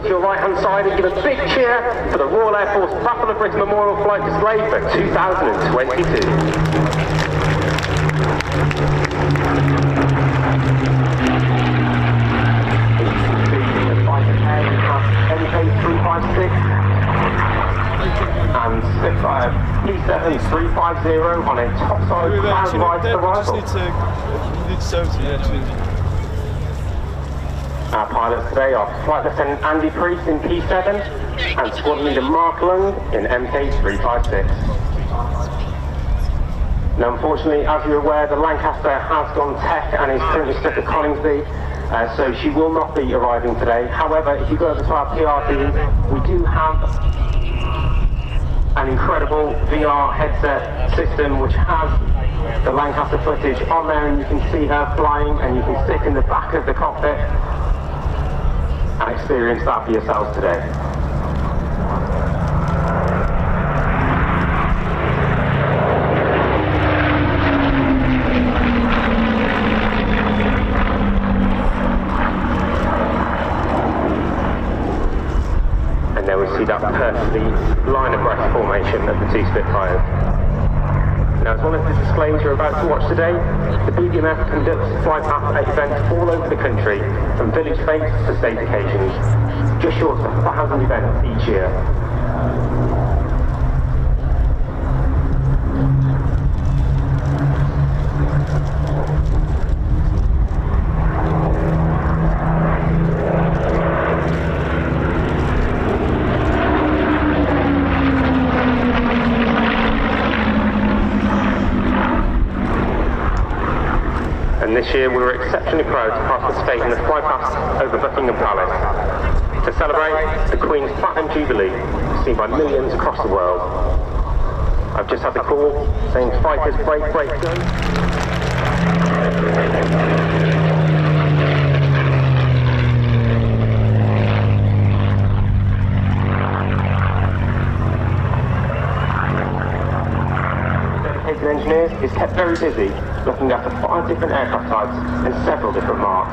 forward to your right hand side and give a big cheer for the Royal Air Force Battle of Britain Memorial Flight Display for 2022. MK356 and Spitfire P7350 on a topside cloud ride arrival. Our pilots today are Flight Lieutenant Andy Priest in P7 and Squad Leader Mark Lung in MK356. Now unfortunately, as you're aware, the Lancaster has gone tech and is currently stuck at Coningsby. So she will not be arriving today. However, if you go over to our PR team, we do have an incredible VR headset system which has the Lancaster footage on there, and you can see her flying and you can sit in the back of the cockpit and experience that for yourselves today. See that perfectly line abreast formation of the two Spitfires. Now, as one of the displays you're about to watch today, the BBMF conducts Flypast events all over the country, from village fetes to state occasions, just short of 1,000 events each year. This year we were exceptionally proud to participate in the Flypast over Buckingham Palace to celebrate the Queen's Platinum Jubilee, seen by millions across the world. I've just had the call saying fighters break, go. Engineers is kept very busy looking after 5 different aircraft types and several different marks.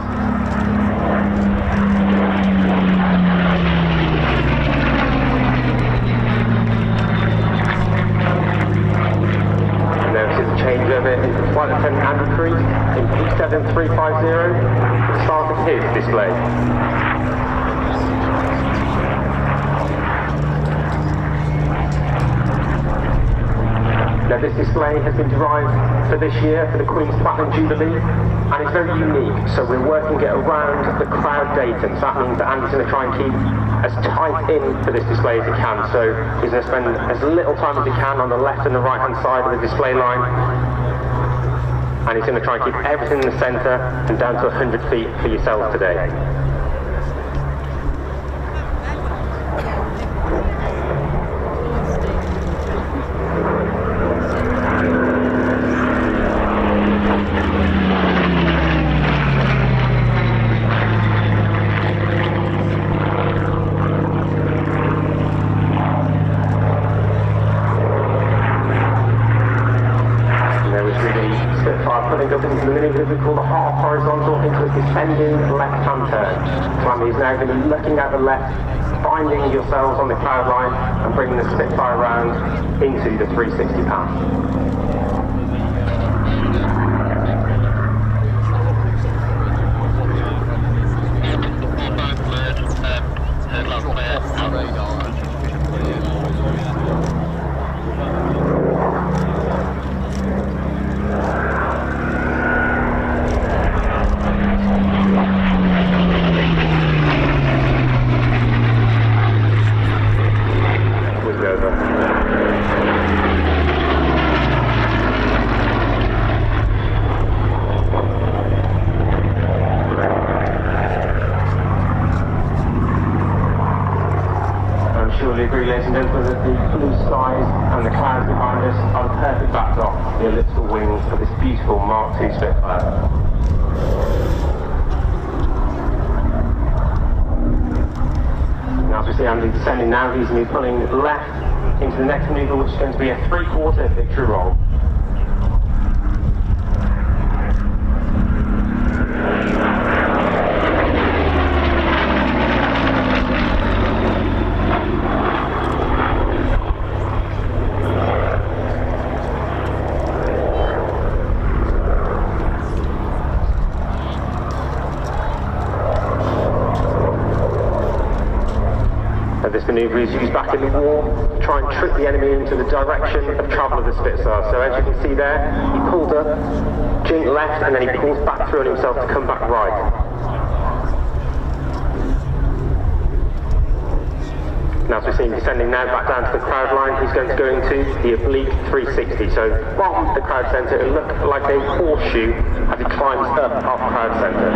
And there is a changeover into Flight Lieutenant Andy Priest in P7350 at the start of his display. Now this display has been derived for this year for the Queen's Platinum Jubilee, and it's very unique, so we're working it around the crowd data. So that means that Andy's going to try and keep as tight in for this display as he can, so he's going to spend as little time as he can on the left and the right hand side of the display line, and he's going to try and keep everything in the centre and down to 100 feet for yourselves today. Putting up into the manoeuvre we call the half horizontal into a descending left-hand turn. So Andy is now going to be looking at the left, finding yourselves on the cloud line and bringing the Spitfire round into the 360 path. Ladies and gentlemen, that the blue skies and the clouds behind us are the perfect backdrop for the elliptical wings of this beautiful Mark II Spitfire. Now as we see Andy descending now, he's going to be pulling left into the next manoeuvre, which is going to be a 3/4 victory roll. This manoeuvre is used back in the war to try and trick the enemy into the direction of travel of the Spitfire. So as you can see there, he pulled up, jinked left, and then he pulls back through on himself to come back right. Now as we see him descending now back down to the crowd line, he's going to go into the oblique 360. So from the crowd centre, it'll look like a horseshoe as he climbs up off crowd centre.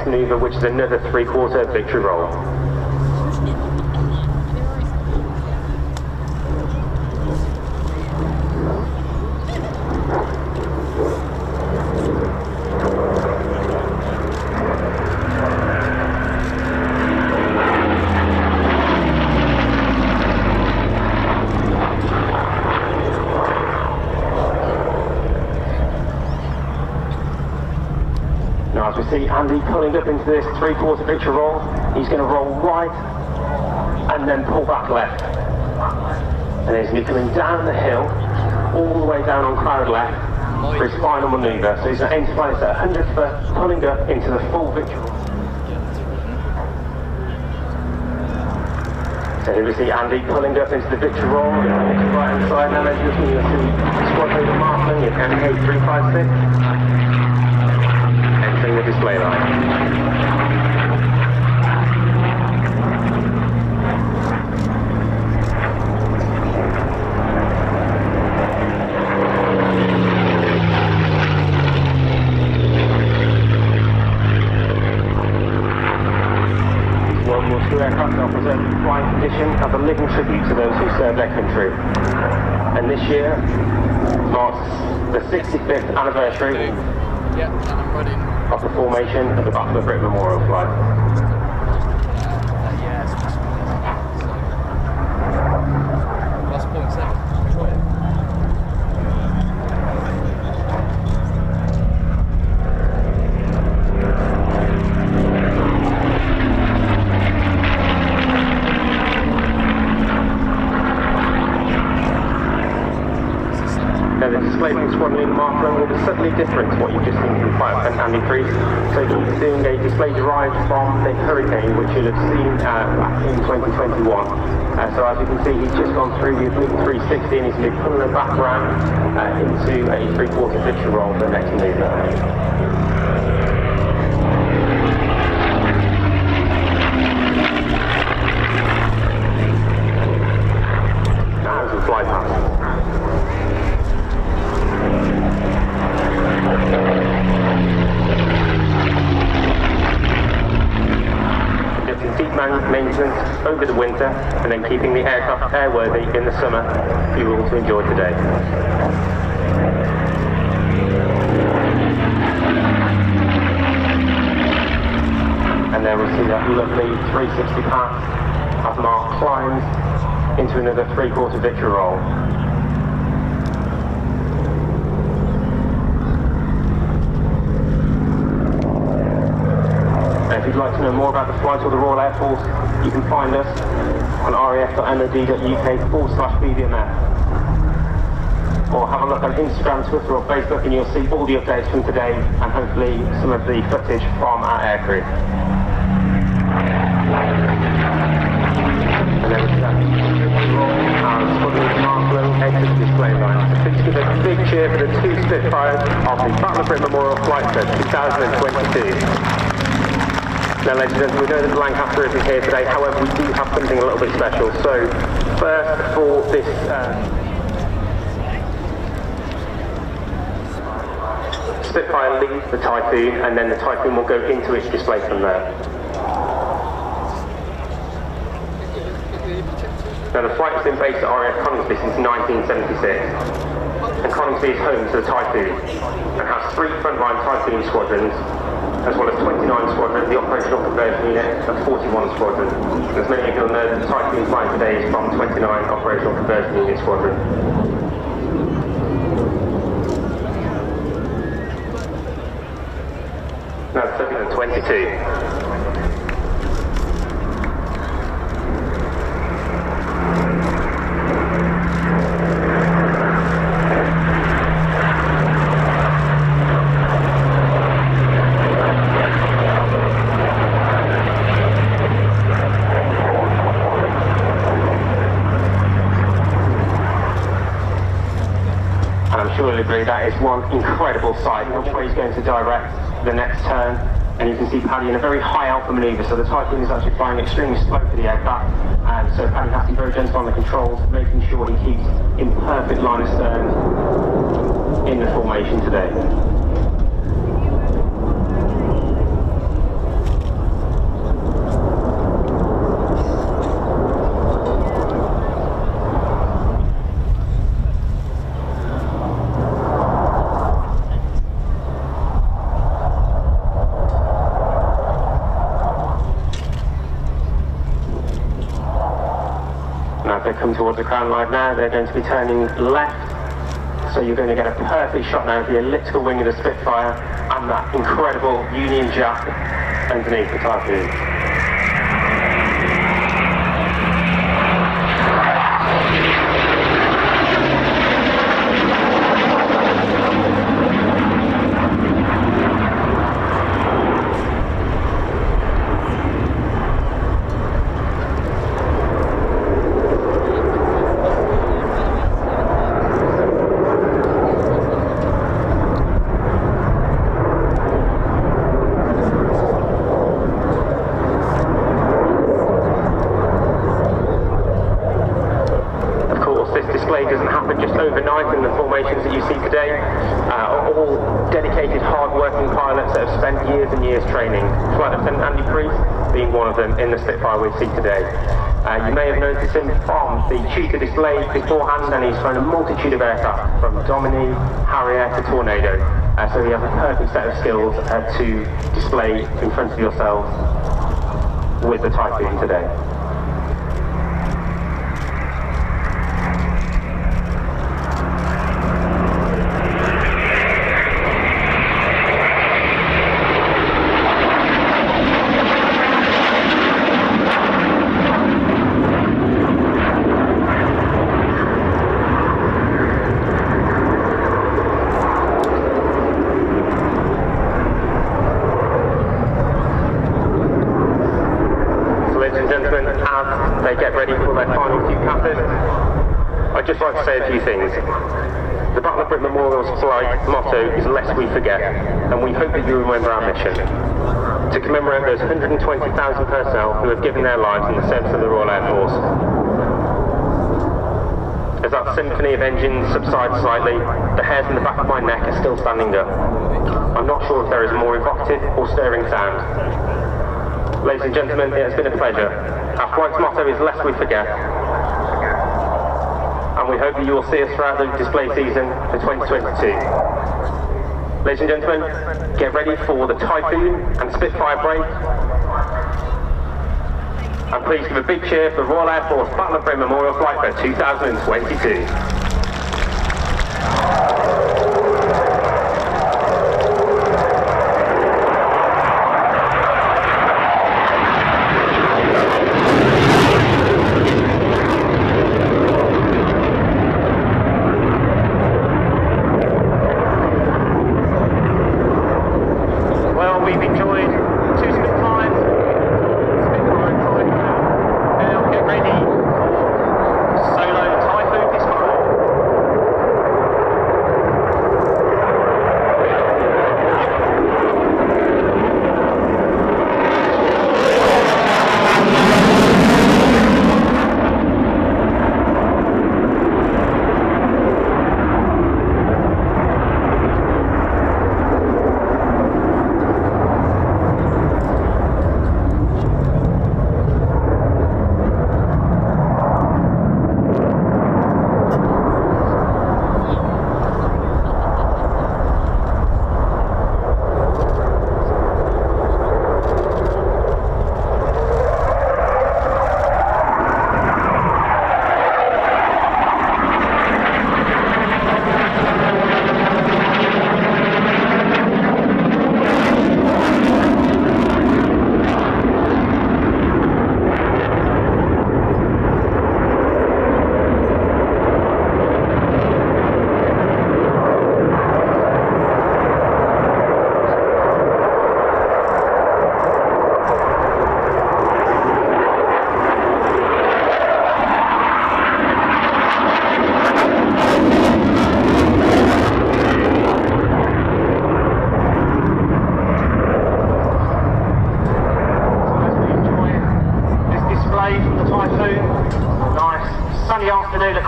Maneuver, which is another three-quarter victory roll. As we see Andy pulling up into this three-quarter victory roll, he's going to roll right and then pull back left. And he's going to be coming down the hill, all the way down on crowd left for his final manoeuvre. So he's going to aim to fly this at 100 foot, pulling up into the full victory roll. So here we see Andy pulling up into the victory roll, on the right hand side. Now as you'll see squad leader Martin, your MK356. The display line. World War II aircraft are preserved in flying condition as a living tribute to those who served their country. And this year marks the 65th anniversary of the formation of the Battle of Britain Memorial Flight. The display from Squadron Leader Mark will be subtly different to what you've just seen from Flight and Andy Priest. So he's doing a display derived from the Hurricane, which you'll have seen back in 2021. So as you can see, he's just gone through the oblique 360 and he's going to be pulling it back around into a three-quarter victory roll for the next manoeuvre. Now it's a Flypast. Maintenance over the winter and then keeping the aircraft airworthy in the summer for you all to enjoy today. And then we'll see that lovely 360 path as Mark climbs into another three-quarter victory roll. If you'd like to know more about the flight or the Royal Air Force, you can find us on raf.mod.uk/BBMF. Or have a look on Instagram, Twitter or Facebook and you'll see all the updates from today and hopefully some of the footage from our aircrew. And then we'll exit the display line. So please give a big cheer for the two Spitfires of the Battle of Britain Memorial Flight Test 2022. Now ladies and gentlemen, we know that the Lancaster isn't here today, however we do have something a little bit special. So first for this Spitfire leaves the Typhoon and then the Typhoon will go into its display from there. Now the flight has been based at RAF Cosford since 1976 and Coningsby is home to the Typhoon and has 3 frontline Typhoon squadrons as well as 29 squadrons, the operational conversion unit of 41 squadrons. As many of you will know, the Typhoon flying today is from 29 operational conversion unit squadron. Now the 2022. Agree, that is one incredible sight. Which way he's going to direct the next turn, and you can see Paddy in a very high alpha manoeuvre, so the Typhoon is actually flying extremely slow for the aircraft, and so Paddy has to be very gentle on the controls, making sure he keeps in perfect line of stern in the formation today. Come towards the crown line now, they're going to be turning left, so you're going to get a perfect shot now of the elliptical wing of the Spitfire and that incredible Union Jack underneath the Typhoon. In the Spitfire we see today. You may have noticed him from the Chinook Display beforehand, and he's flown a multitude of aircraft from Domini, Harrier to Tornado, so he has a perfect set of skills to display in front of yourselves with the Typhoon today. I'd just like to say a few things. The Battle of Britain Memorial's flight motto is "Lest we forget," and we hope that you remember our mission to commemorate those 120,000 personnel who have given their lives in the service of the Royal Air Force. As that symphony of engines subsides slightly, the hairs in the back of my neck are still standing up. I'm not sure if there is a more evocative or stirring sound. Ladies and gentlemen, it has been a pleasure. Our flight's motto is "Lest we forget," and we hope that you will see us throughout the display season for 2022. Ladies and gentlemen, get ready for the Typhoon and Spitfire break. And please give a big cheer for the Royal Air Force Battle of Britain Memorial Flight for 2022.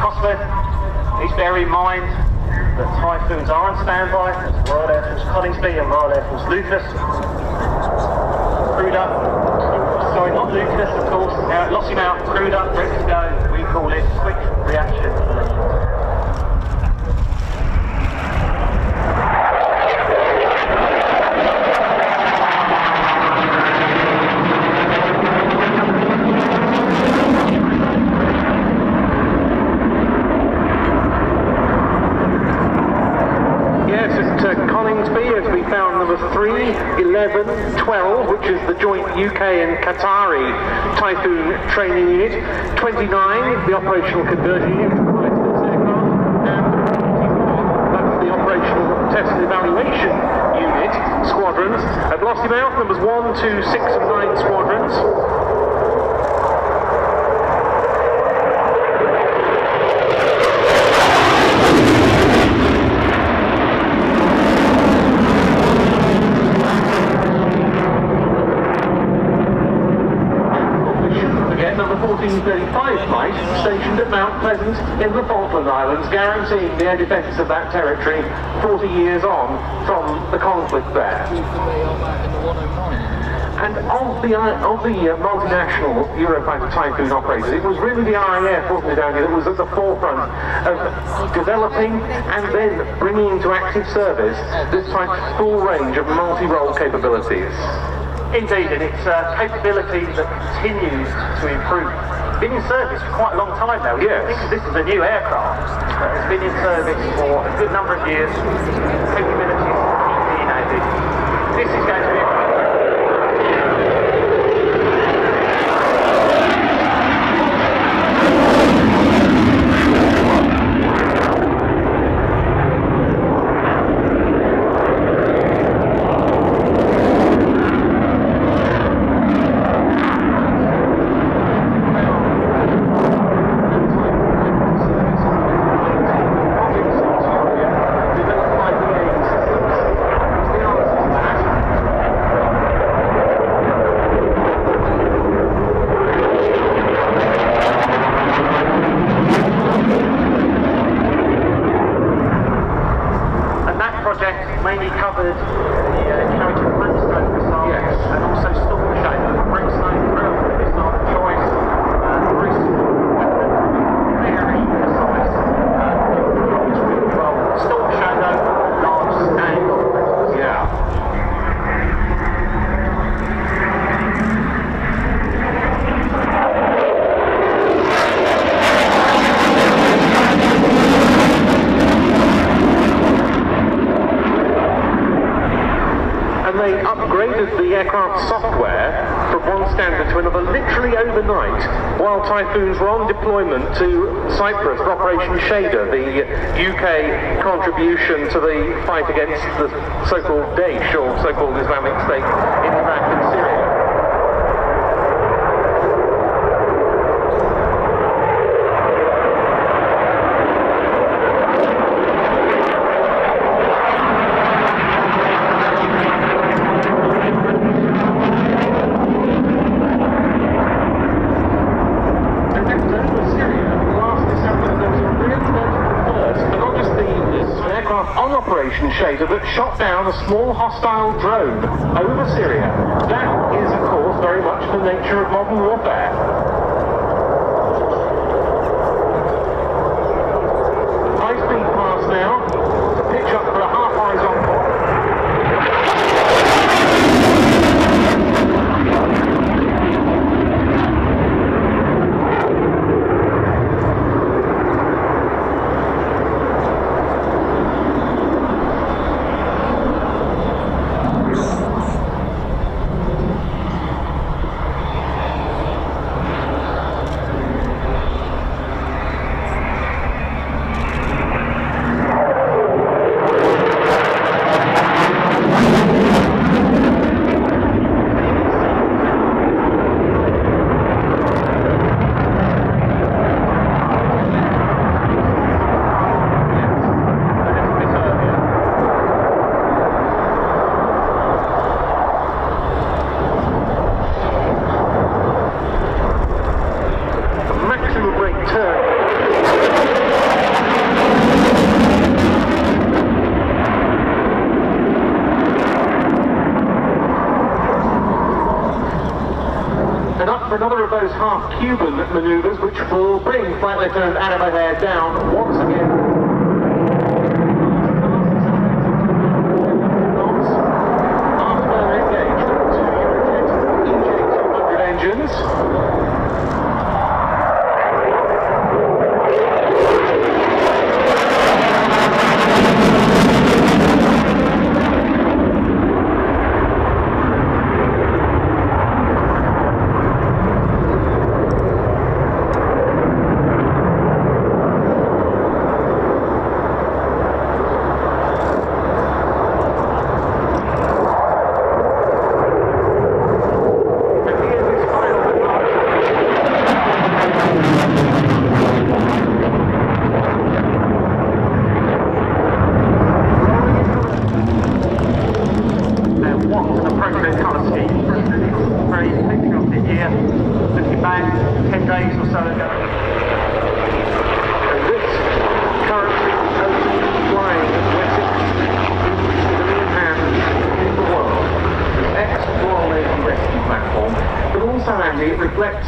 Cosford. Please bear in mind that Typhoons are on standby. That's Royal Air Force Coningsby and Royal Air Force Lucas. Crewed up. Sorry, not Lucas, of course. Lost him out, crewed up, ready to go. We call it quick reaction. As we found there was 3, 11, 12, which is the joint UK and Qatari Typhoon training unit, 29, the operational conversion unit, and that's the operational test and evaluation unit squadrons. At Lost him out, there was 1, 2, 6 and 9 squadrons. Number 1435 flight stationed at Mount Pleasant in the Falkland Islands, guaranteeing the air defence of that territory 40 years on from the conflict there. And of the multinational Eurofighter Typhoon operators, it was really the RAF, wasn't it, Andy, that was at the forefront of developing and then bringing into active service this type's full range of multi-role capabilities. Indeed, and it's a capability that continues to improve. Been in service for quite a long time now. Yes. This is a new aircraft that has been in service for a good number of years. Capabilities keep being added. This is going to be mainly covered the Chinook Display Team, yes, and also Storm Shadow, Brimstone, Railway missile of choice, very precise, well, Storm Shadow, Lance, and yeah. They upgraded the aircraft software from one standard to another literally overnight while Typhoons were on deployment to Cyprus for Operation Shader, the UK contribution to the fight against the so-called Daesh, or so-called Islamic State in Iraq and Syria. On Operation Shader that shot down a small hostile drone over Syria. That is, of course, very much the nature of modern warfare. High-speed pass now to pitch up for a half horizontal. for another of those half-Cuban manoeuvres which will bring Flight Lieutenant Aerobatic down once again.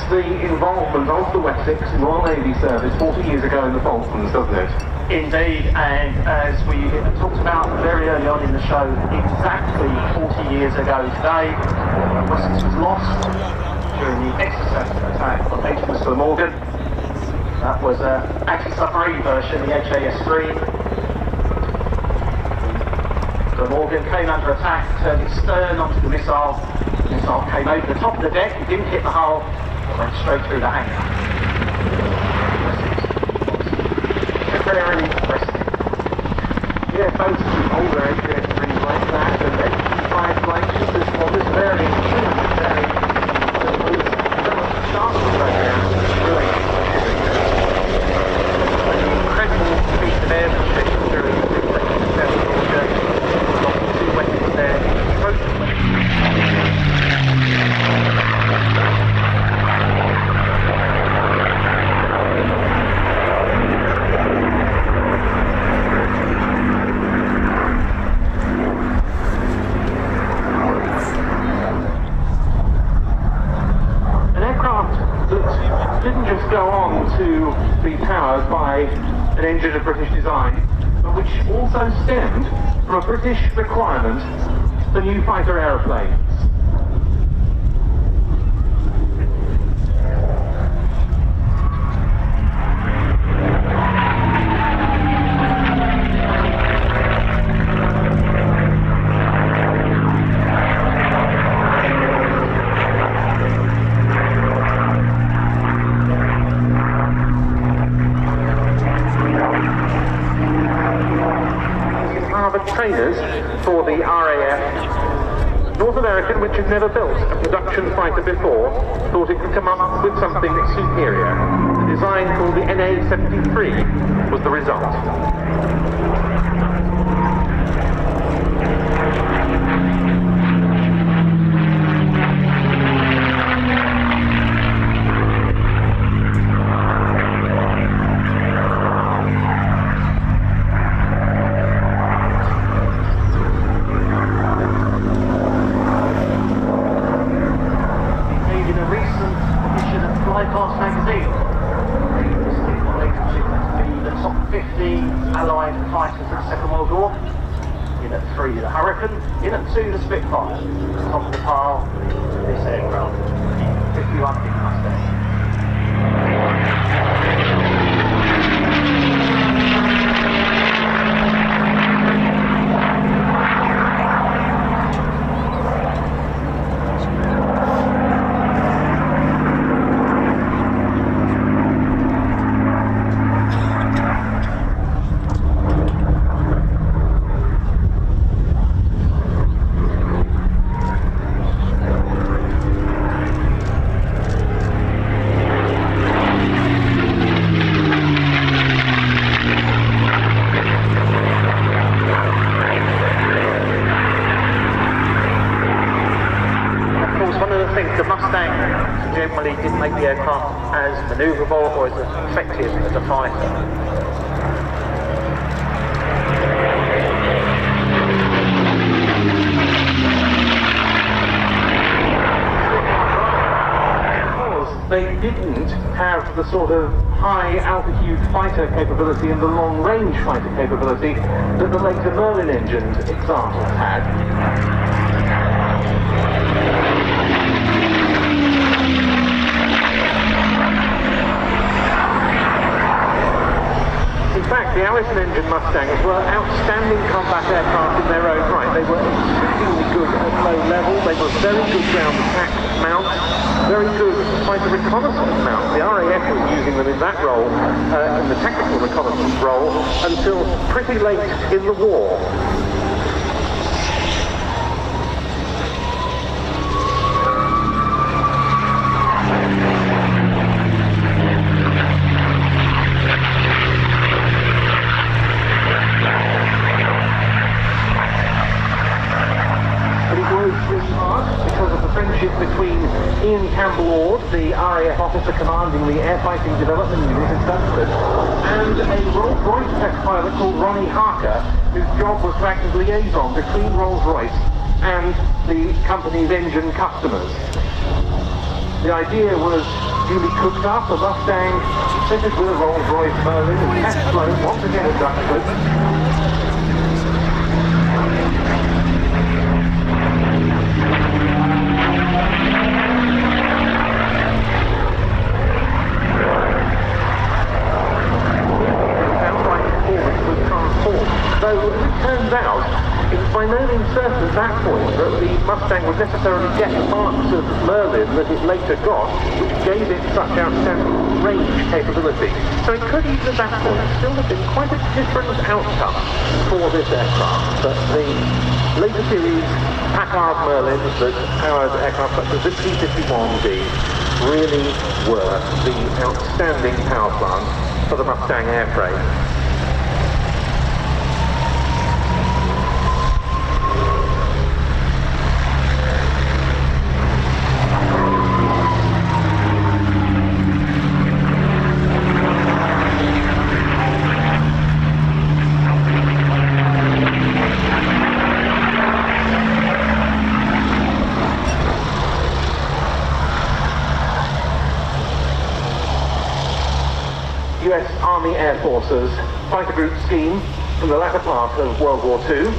The involvement of the Wessex Royal Navy service 40 years ago in the Falcons, doesn't it? Indeed, and as we talked about very early on in the show, exactly 40 years ago today, Wessex was lost during the exercise attack on HMS Glamorgan. That was an anti-submarine version, the HAS-3. Glamorgan came under attack, turned its stern onto the missile. The missile came over the top of the deck, it didn't hit the hull, went straight through the hangar. Temporarily resting. Yeah, both older HAS-3s like that, and F35 planes, this one was very start of the program, really an incredible feat of airmanship during the two weapons there, didn't just go on to be powered by an engine of British design, but which also stemmed from a British requirement for new fighter aeroplanes. Trainers for the RAF North American, which had never built a production fighter before, thought it could come up with something superior. The design called the NA-73 was the result. Flypast magazine. To be the top 50 Allied fighters of the Second World War. In at 3, the Hurricane. In at 2, the Spitfire. Top of the pile, this aircraft, the P51D Mustang. The Mustang generally didn't make the aircraft as manoeuvrable or as effective as a fighter. have the sort of high altitude fighter capability and the long range fighter capability that the later Merlin engines examples had. In fact, the Allison engine Mustangs were outstanding combat aircraft in their own right. They were extremely good at low level. They were very good ground attack mounts, very good fighter reconnaissance mounts. The RAF was using them in that role, in the tactical reconnaissance role, until pretty late in the war. Between Ian Campbell-Ord, the RAF officer commanding the air fighting development unit in Duxford, and a Rolls-Royce test pilot called Ronnie Harker, whose job was to act as liaison between Rolls-Royce and the company's engine customers. The idea was duly cooked up, a Mustang fitted with a Rolls-Royce Merlin and test flown once again at Duxford. Though, as it turns out, it was by no means certain at that point that the Mustang would necessarily get the marks of Merlin that it later got, which gave it such outstanding range capability. So it could even at that point still have been quite a different outcome for this aircraft. But the later series Packard Merlins that powered aircraft such as the P51D really were the outstanding power plant for the Mustang airframe. US Army Air Forces fighter group scheme from the latter part of World War II.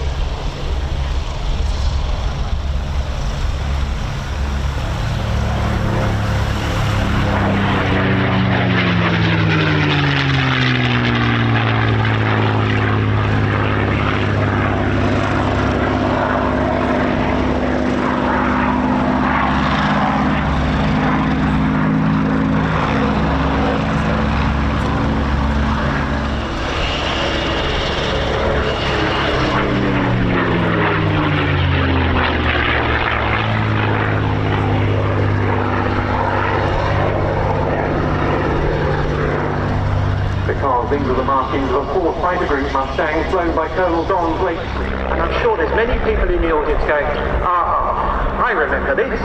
These are the markings of a fourth fighter group Mustang flown by Colonel Don Blake. And I'm sure there's many people in the audience going, ah, I remember this.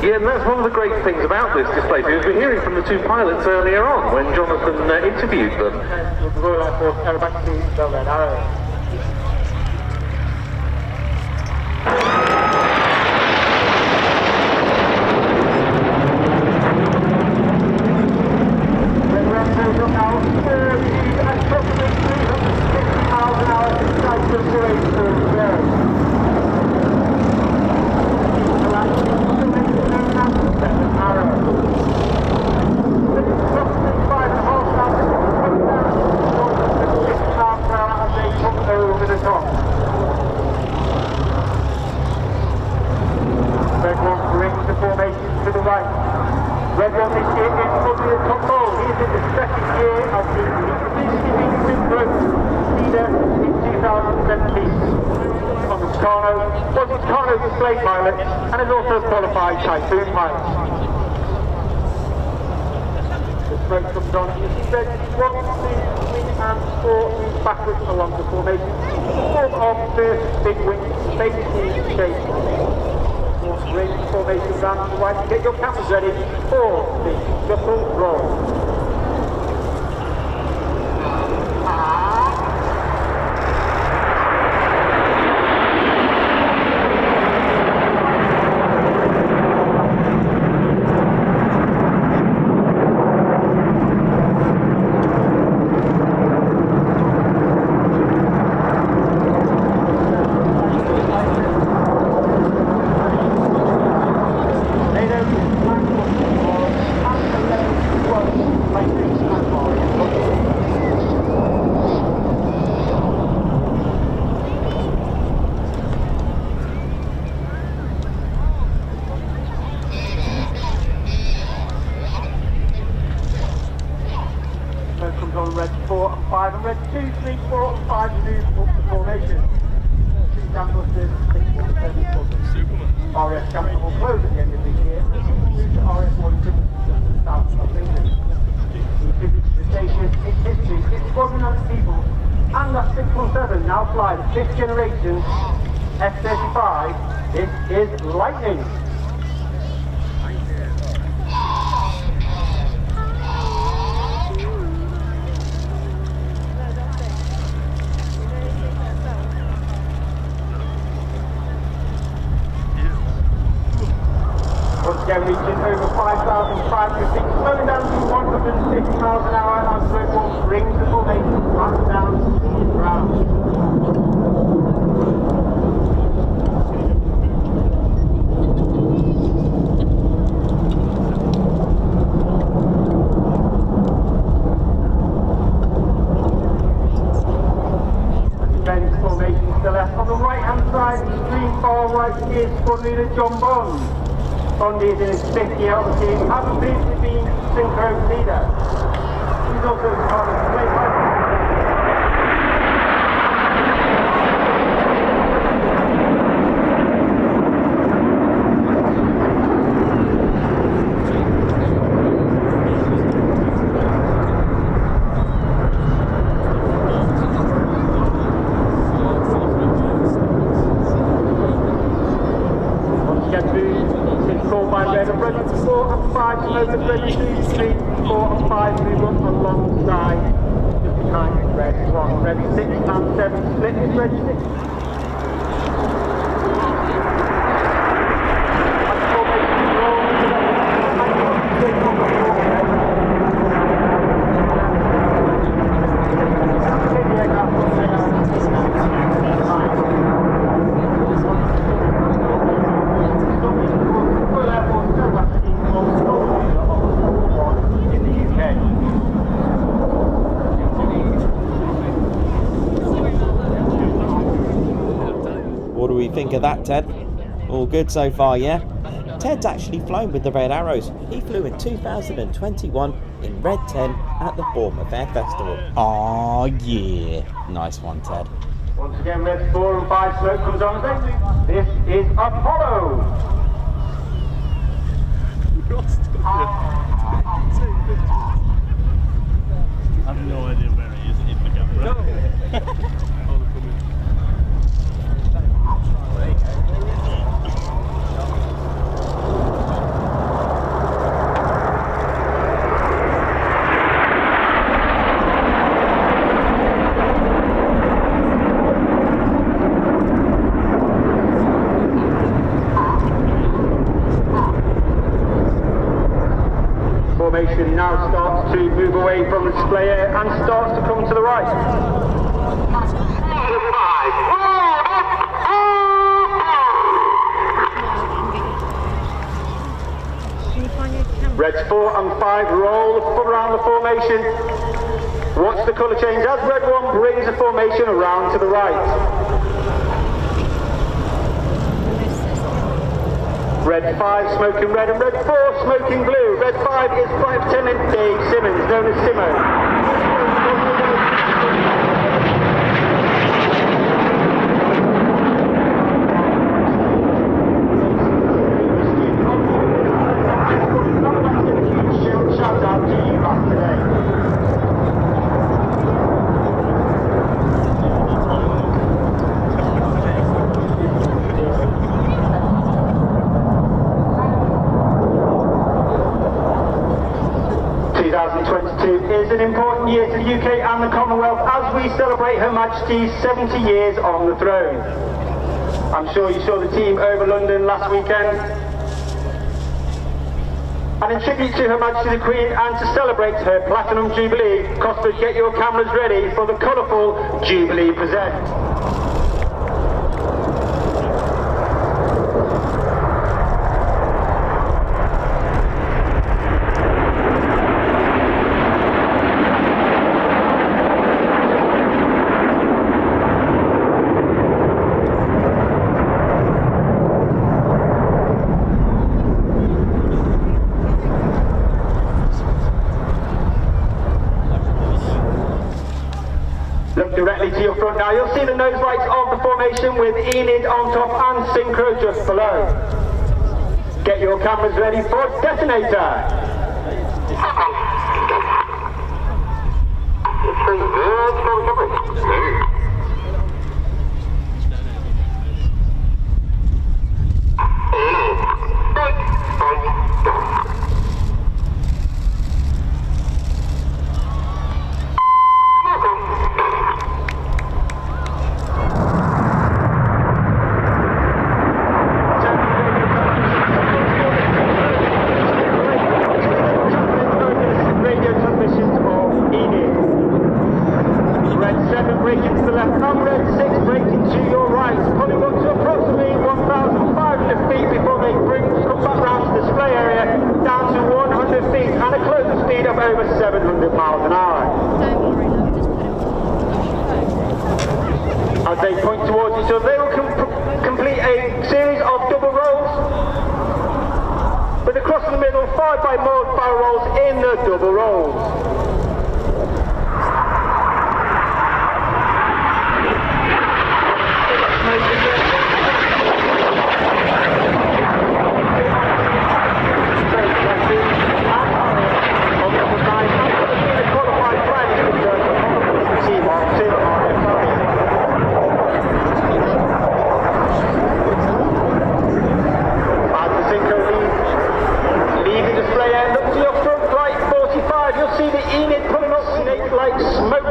Yeah, and that's one of the great things about this display team, is we're hearing from the two pilots earlier on when Jonathan interviewed them. The Royal Air Force Aerobatic team, Belgian Arrow. Chinook Display pilot and is also a qualified Typhoon pilot. The smoke comes on. You see red 1, 2, 3 and 4 moves backwards along the formation. Form of first big wing, basically shape. Bring the formation round to the right. Get your cameras ready for the shuffle roll. 5, and red 2, 3, 4, and 5 move up the formation. 2 canvassers, 6, 1, 7 covers. RAF Chapter will close at the end of this year, and the team will move to RAF Wellington just to the south of England. The visit to the station, its history, its squadron and its people, and that 617 now fly the 5th generation F35. This is Lightning. Once again reaching over 5,500 feet, slowing down to 150 miles an hour as Red 1 brings the formation back down to the ground. Defence formation to the left. On the right hand side, extreme far right is squad leader John Bond. Bond is in his 5th year on the team, having previously been Synchro leader. He's also part of the Flypast. Over 22, 3, 4 and 5 move up alongside just behind red 1. Red 6 and 7 split is red 6. What do we think of that, Ted? All good so far, yeah? Ted's actually flown with the Red Arrows. He flew in 2021 in Red 10 at the Bournemouth Air Festival. Oh yeah, nice one, Ted. Once again, red 4 and 5 smoke comes on. This is Apollo. I have no idea where he is in the camera. No. Formation now starts to move away from the display air and starts to come to the right. Reds 4 and 5 roll around the formation. Watch the colour change as red 1 brings the formation around to the right. Red 5 smoking red and red 4 smoking blue. Red 5 is Flight Lieutenant Dave Simmons, known as Simo. Shout out to you back today. 2022 is an important year to the UK and the Commonwealth as we celebrate Her Majesty's 70 years on the throne. I'm sure you saw the team over London last weekend. And in tribute to Her Majesty the Queen and to celebrate her Platinum Jubilee, Cosford, get your cameras ready for the colourful Jubilee Present. Now you'll see the nose lights of the formation with Enid on top and Synchro just below. Get your cameras ready for detonator. As they point towards each other, they will complete a series of double rolls with across the middle 5x more barrel rolls in the double rolls.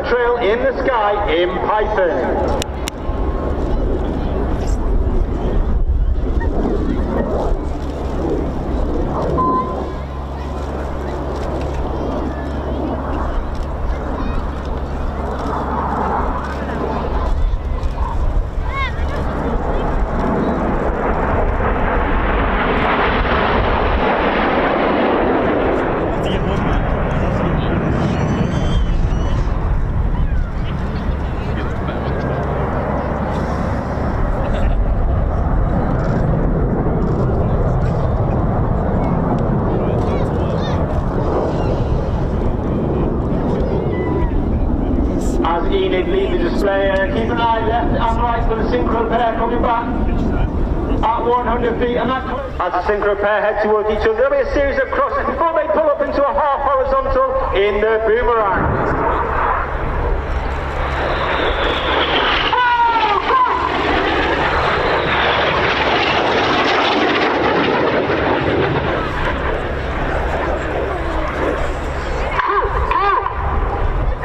Trail in the sky in Python. Keep an eye left and right for the Synchro pair coming back at 100 feet, and that as the Synchro pair head towards each other, there'll be a series of crosses before they pull up into a half horizontal in the boomerang.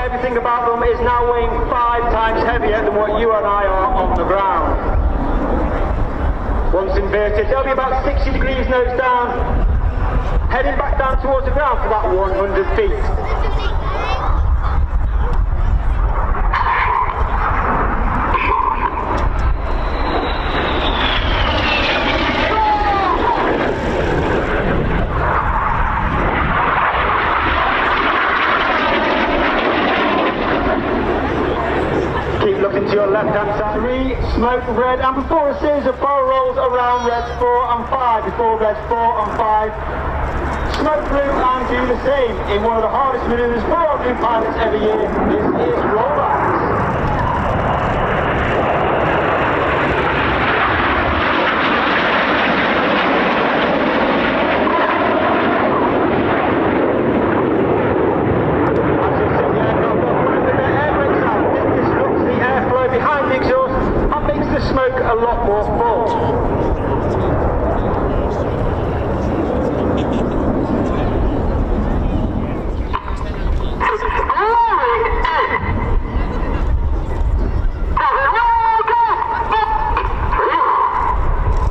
Everything about them is now weighing 5 times heavier than what you and I are on the ground. Once inverted, they'll be about 60 degrees nose down, heading back down towards the ground for that 100 feet. To your left hand side, 3, smoke red, and before a series of barrel rolls around reds 4 and 5, before reds 4 and 5, smoke blue and do the same in one of the hardest maneuvers for our new pilots every year. This is rollbacks. Smoke a lot more full.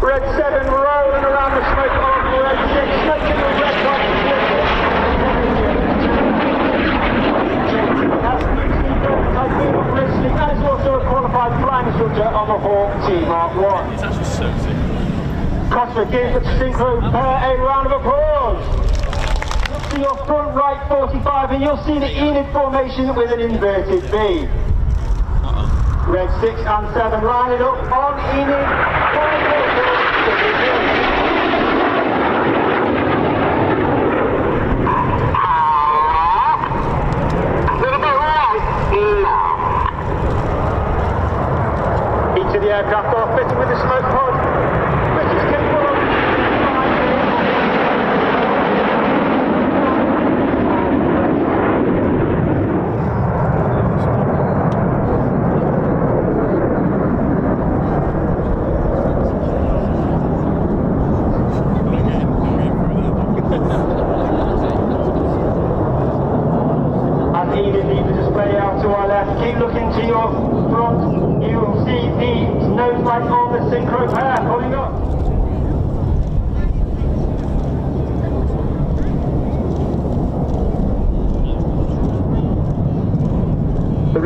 Red 7 rolling around the smoke of red 6, smoking the red top. And is also a qualified flying instructor on the Hawk T Mark 1. It's actually sexy. Cosford gives the Synchro pair a round of applause. Look to your front right 45 and you'll see the Enid formation with an inverted V. Red 6 and 7 line it up on Enid.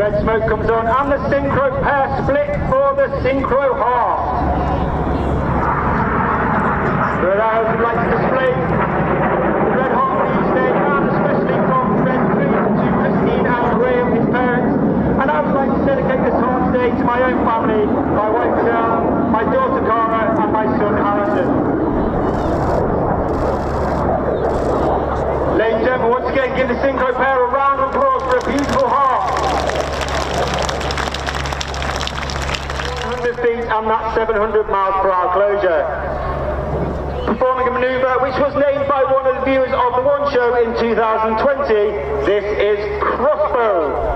Red smoke comes on, and the Synchro pair split for the Synchro half. The Red Arrows would like to display the Red Harmony today, and especially from Red 3 to Christine and Graham, his parents. And I would like to dedicate this heart today to my own family, my wife Michelle, my daughter Cara, and my son Harrison. Ladies and gentlemen, once again, give the Synchro pair a round of applause for a beautiful heart. 100 feet and that 700 miles per hour closure. Performing a manoeuvre which was named by one of the viewers of the One Show in 2020, this is Crossbow.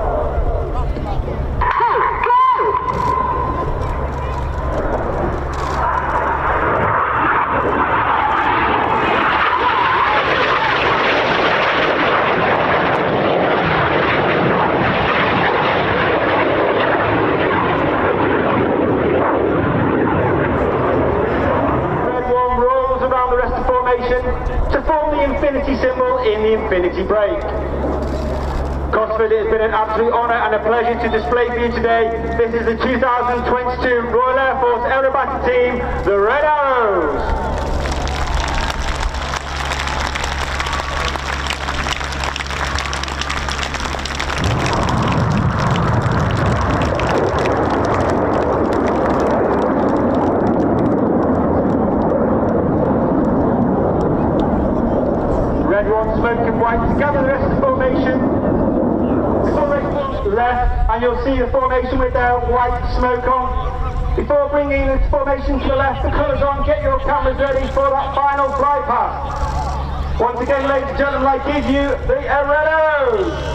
To form the infinity symbol in the infinity break. Cosford, it has been an absolute honour and a pleasure to display for you today. This is the 2022 Royal Air Force Aerobatic team, the Red Arrows. Smoke and white together the rest of the formation. The formation left, and you'll see the formation with their white smoke on. Before bringing the formation to the left, the colours on, get your cameras ready for that final fly past. Once again, ladies and gentlemen, I give you the Red Arrows.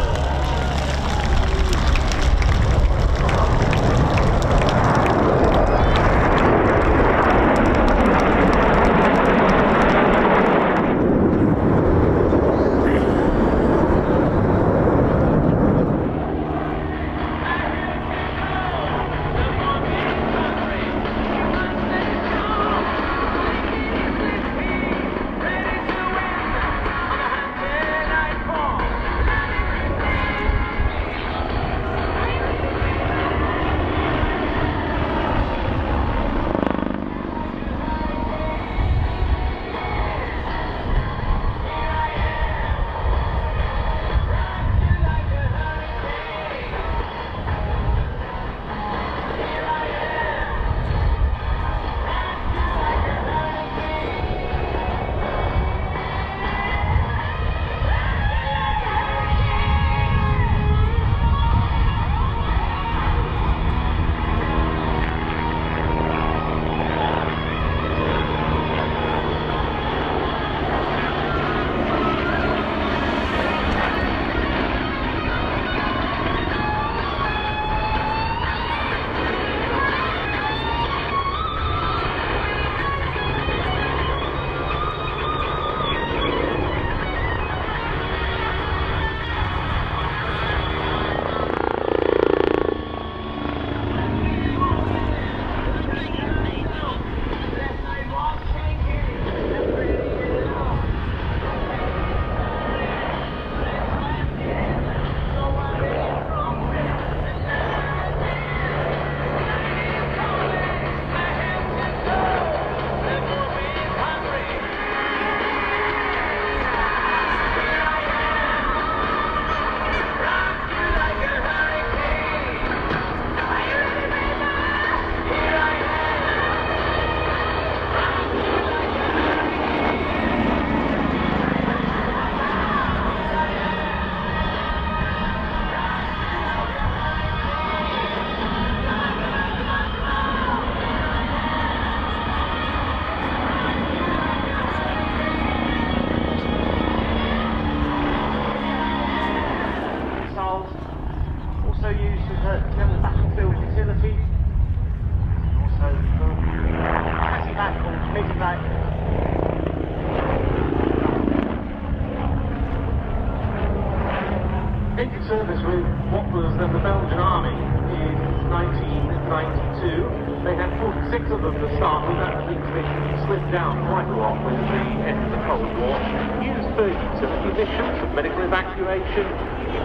Into service with what was then the Belgian Army in 1992. They had 46 of them to start with. That means they slipped down quite a lot with the end of the Cold War. Used for utility missions, medical evacuation,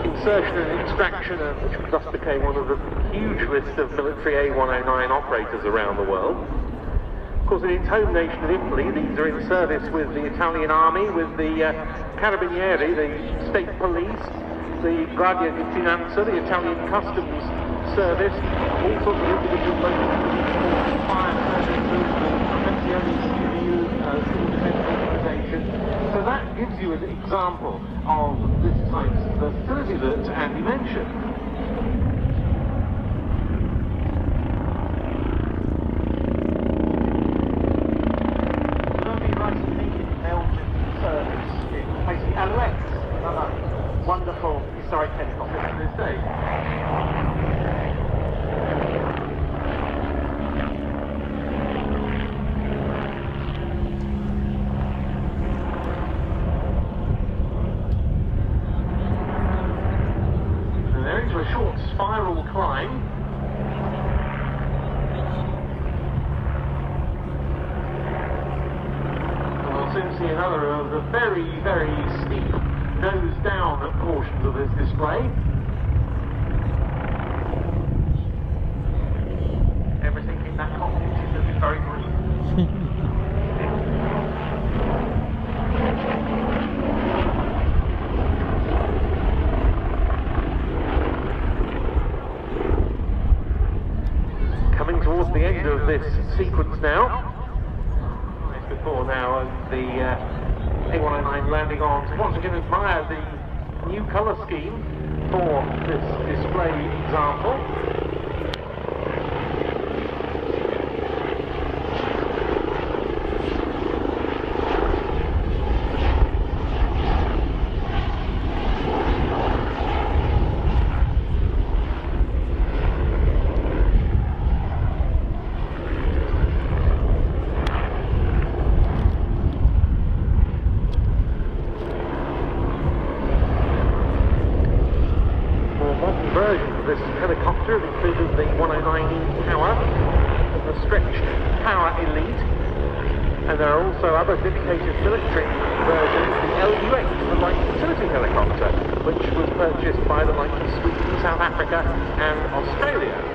insertion and extraction, which thus became one of the huge list of military A109 operators around the world. Of course, in its home nation of Italy, these are in service with the Italian army, with the Carabinieri, the state police, the Guardia di Finanza, the Italian customs service, all sorts of individual fire services, civil defense organisation. So that gives you an example of this type of facility that Andy mentioned. Wonderful historic helicopter to this day. And they're into a short spiral climb. And we'll soon see another of the very, very steep nose down portions of this display. Everything in that cockpit is very green. Coming towards the end of this sequence now. Before now, the A109 landing on to once again admire the new colour scheme for this display example. This helicopter included the 109 tower, the stretched power elite, and there are also other dedicated military versions, the LUX, the light utility helicopter, which was purchased by the likes of Sweden, South Africa and Australia.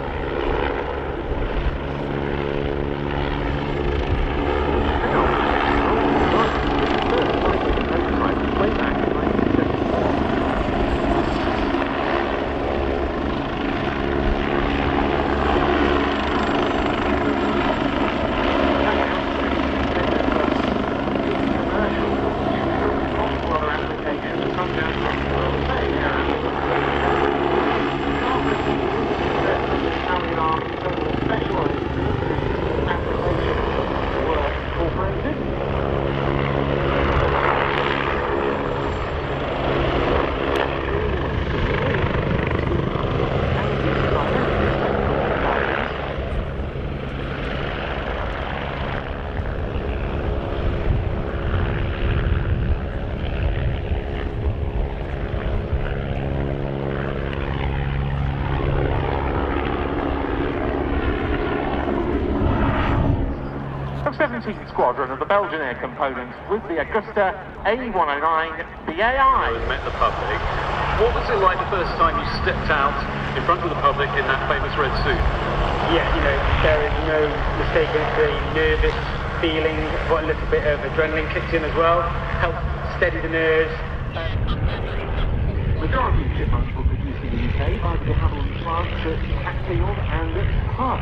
Squadron of the Belgian air components with the Augusta A109 BAI. Met the public. What was it like the first time you stepped out in front of the public in that famous red suit? Yeah, there is no mistaking it's a nervous feeling, but a little bit of adrenaline kicks in as well, helps steady the nerves. Majority of Chipmunks were produced in the UK by the de Havilland plants at Hatfield and at Hull.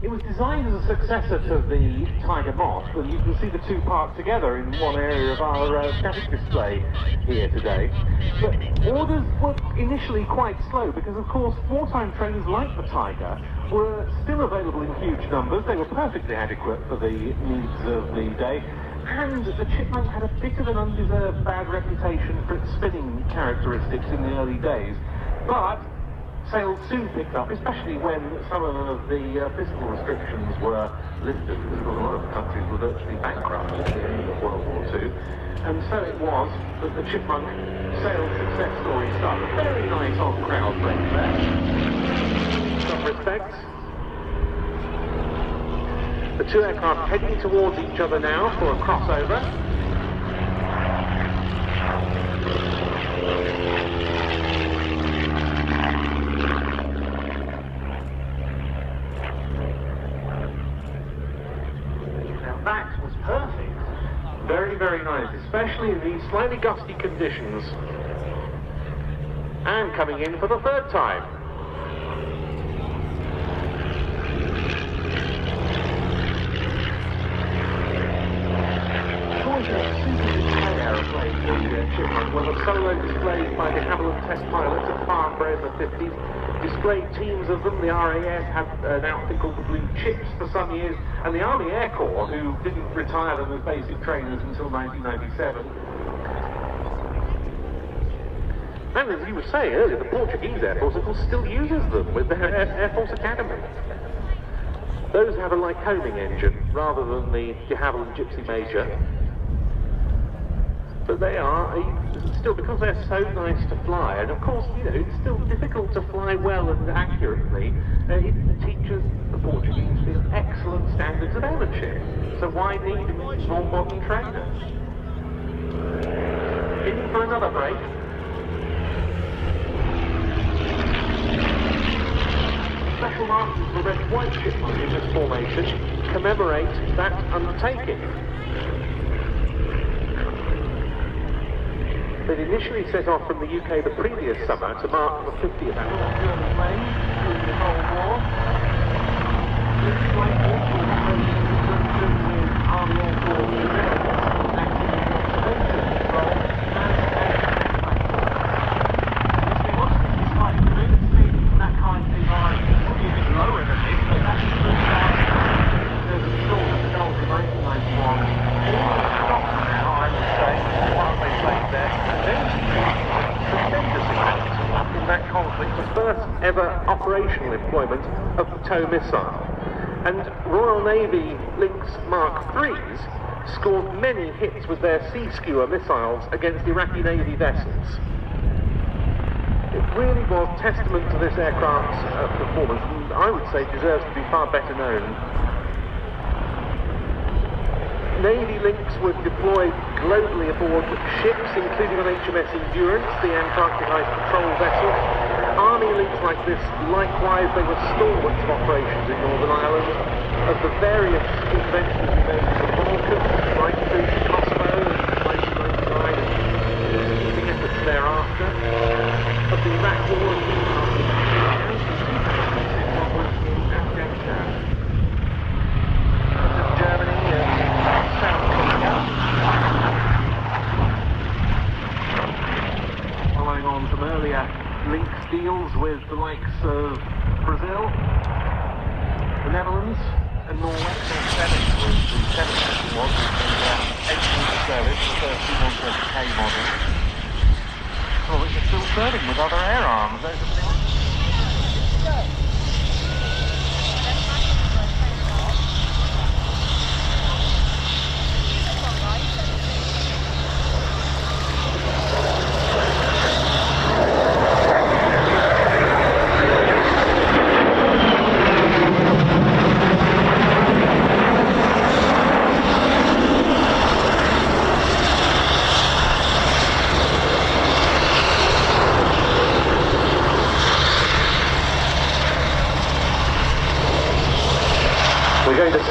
It was designed as a successor to the Tiger Moth, and you can see the two parked together in one area of our static display here today. But orders were initially quite slow because, of course, wartime trains like the Tiger were still available in huge numbers. They were perfectly adequate for the needs of the day. And the Chipmunk had a bit of an undeserved bad reputation for its spinning characteristics in the early days. But sales soon picked up, especially when some of the fiscal restrictions were lifted, because a lot of countries were virtually bankrupt at the end of World War II. And so it was that the Chipmunk sales success story started. Very nice on-crowd break there, in some respects. The two aircraft heading towards each other now for a crossover. Now that was perfect. Very, very nice, especially in these slightly gusty conditions. And coming in for the third time. Chipmunk was a solo displayed by de Havilland test pilots at Farnborough in the 50s. Displayed teams of them. The RAF had an outfit called the Blue Chips for some years, and the Army Air Corps, who didn't retire them as basic trainers until 1997. And as you were saying earlier, the Portuguese Air Force, of course, still uses them with their Air Force Academy. Those have a Lycoming engine rather than the de Havilland Gypsy Major. But they are, still, because they're so nice to fly, and of course, you know, it's still difficult to fly well and accurately, it teaches the Portuguese to excellent standards of airmanship. So why need more modern trainers? In for another break. Special markers for red and white Chipmunk in this formation commemorate that undertaking. They'd initially set off from the UK the previous summer to mark the 50th anniversary. Operational employment of the TOW missile. And Royal Navy Lynx Mark IIIs scored many hits with their sea skewer missiles against Iraqi Navy vessels. It really was testament to this aircraft's performance, and I would say deserves to be far better known. Navy Lynx were deployed globally aboard ships, including on HMS Endurance, the Antarctic Ice Patrol vessel. Army Lynx like this, likewise, they were stalwarts of operations in Northern Ireland. Of the various interventions we made in the Falcons, right through to Kosovo and 1999 and the efforts thereafter. Of the Iraq War in Afghanistan. Of Germany and South Korea. Following on from earlier Lynx deals with the likes of Brazil, the Netherlands, and Norway. The 7th was the 8th service, the first C-130K model. Well, which are still serving with other air arms. Those are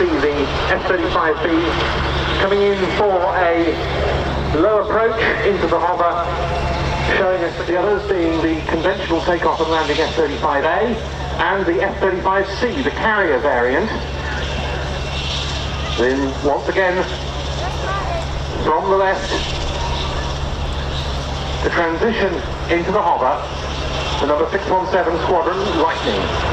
see the F35B coming in for a low approach into the hover, showing us the others being the conventional takeoff and landing F35A and the F35C, the carrier variant. Then once again, from the left, the transition into the hover, the number 617 Squadron Lightning.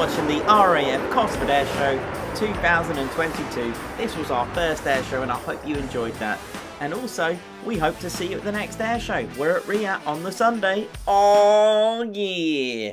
watching the RAF Cosford Air Show 2022. This was our first air show and I hope you enjoyed that. And also, we hope to see you at the next air show. We're at RIA on the Sunday. Oh yeah!